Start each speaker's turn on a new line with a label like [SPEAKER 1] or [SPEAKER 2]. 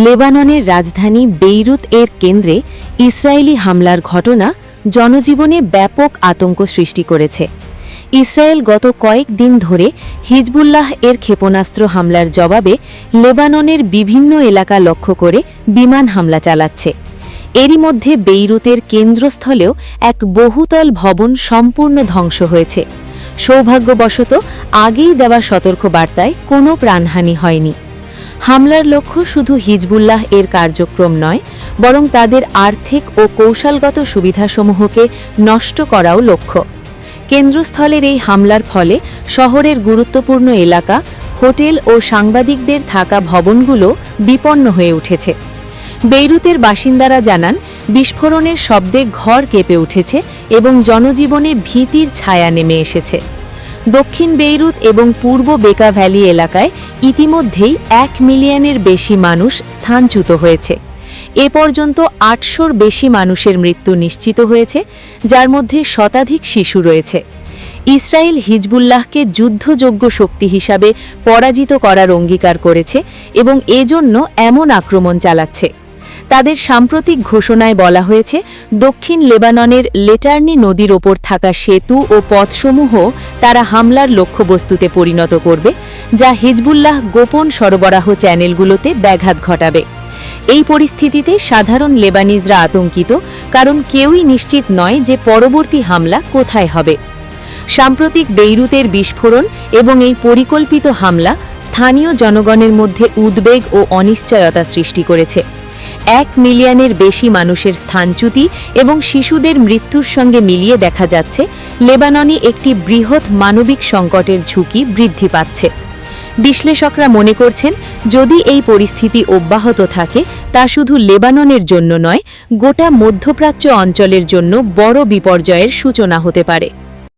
[SPEAKER 1] লেবাননের রাজধানী বেইরুত এর কেন্দ্রে ইসরায়েলি হামলার ঘটনা জনজীবনে ব্যাপক আতঙ্ক সৃষ্টি করেছে। ইসরায়েল গত কয়েক দিন ধরে হিজবুল্লাহ এর ক্ষেপণাস্ত্র হামলার জবাবে লেবাননের বিভিন্ন এলাকা লক্ষ্য করে বিমান হামলা চালাচ্ছে। এরই মধ্যে বেইরুতের কেন্দ্রস্থলেও এক বহুতল ভবন সম্পূর্ণ ধ্বংস হয়েছে। সৌভাগ্যবশত আগেই দেওয়া সতর্কবার্তায় কোনো প্রাণহানি হয়নি। হামলার লক্ষ্য শুধু হিজবুল্লাহ এর কার্যক্রম নয়, বরং তাদের আর্থিক ও কৌশলগত সুবিধাসমূহকে নষ্ট করাও লক্ষ্য। কেন্দ্রস্থলের এই হামলার ফলে শহরের গুরুত্বপূর্ণ এলাকা, হোটেল ও সাংবাদিকদের থাকা ভবনগুলো বিপন্ন হয়ে উঠেছে। বেইরুতের বাসিন্দারা জানান, বিস্ফোরণের শব্দে ঘর কেঁপে উঠেছে এবং জনজীবনে ভীতির ছায়া নেমে এসেছে। দক্ষিণ বেইরুত এবং পূর্ব বেকা ভ্যালি এলাকায় ইতিমধ্যেই 1 মিলিয়নের বেশি মানুষ স্থানচ্যুত হয়েছে। এ পর্যন্ত 800-র বেশি মানুষের মৃত্যু নিশ্চিত হয়েছে, যার মধ্যে শতাধিক শিশু রয়েছে। ইসরায়েল হিজবুল্লাহকে যুদ্ধযোগ্য শক্তি হিসাবে পরাজিত করার অঙ্গীকার করেছে এবং এজন্য এমন আক্রমণ চালাচ্ছে। তাদের সাম্প্রতিক ঘোষণায় বলা হয়েছে, দক্ষিণ লেবাননের লেটার্নি নদীর ওপর থাকা সেতু ও পথসমূহ তারা হামলার লক্ষ্যবস্তুতে পরিণত করবে, যা হিজবুল্লাহ গোপন সরবরাহ চ্যানেলগুলোতে ব্যাঘাত ঘটাবে। এই পরিস্থিতিতে সাধারণ লেবানিজরা আতঙ্কিত, কারণ কেউই নিশ্চিত নয় যে পরবর্তী হামলা কোথায় হবে। সাম্প্রতিক বেইরুতের বিস্ফোরণ এবং এই পরিকল্পিত হামলা স্থানীয় জনগণের মধ্যে উদ্বেগ ও অনিশ্চয়তা সৃষ্টি করেছে। 1 মিলিয়নের বেশি মানুষের স্থানচ্যুতি এবং শিশুদের মৃত্যুর সঙ্গে মিলিয়ে দেখা যাচ্ছে, লেবাননে একটি বৃহৎ মানবিক সংকটের ঝুঁকি বৃদ্ধি পাচ্ছে। বিশ্লেষকরা মনে করছেন, যদি এই পরিস্থিতি অব্যাহত থাকে, তা শুধু লেবাননের জন্য নয়, গোটা মধ্যপ্রাচ্য অঞ্চলের জন্য বড় বিপর্যয়ের সূচনা হতে পারে।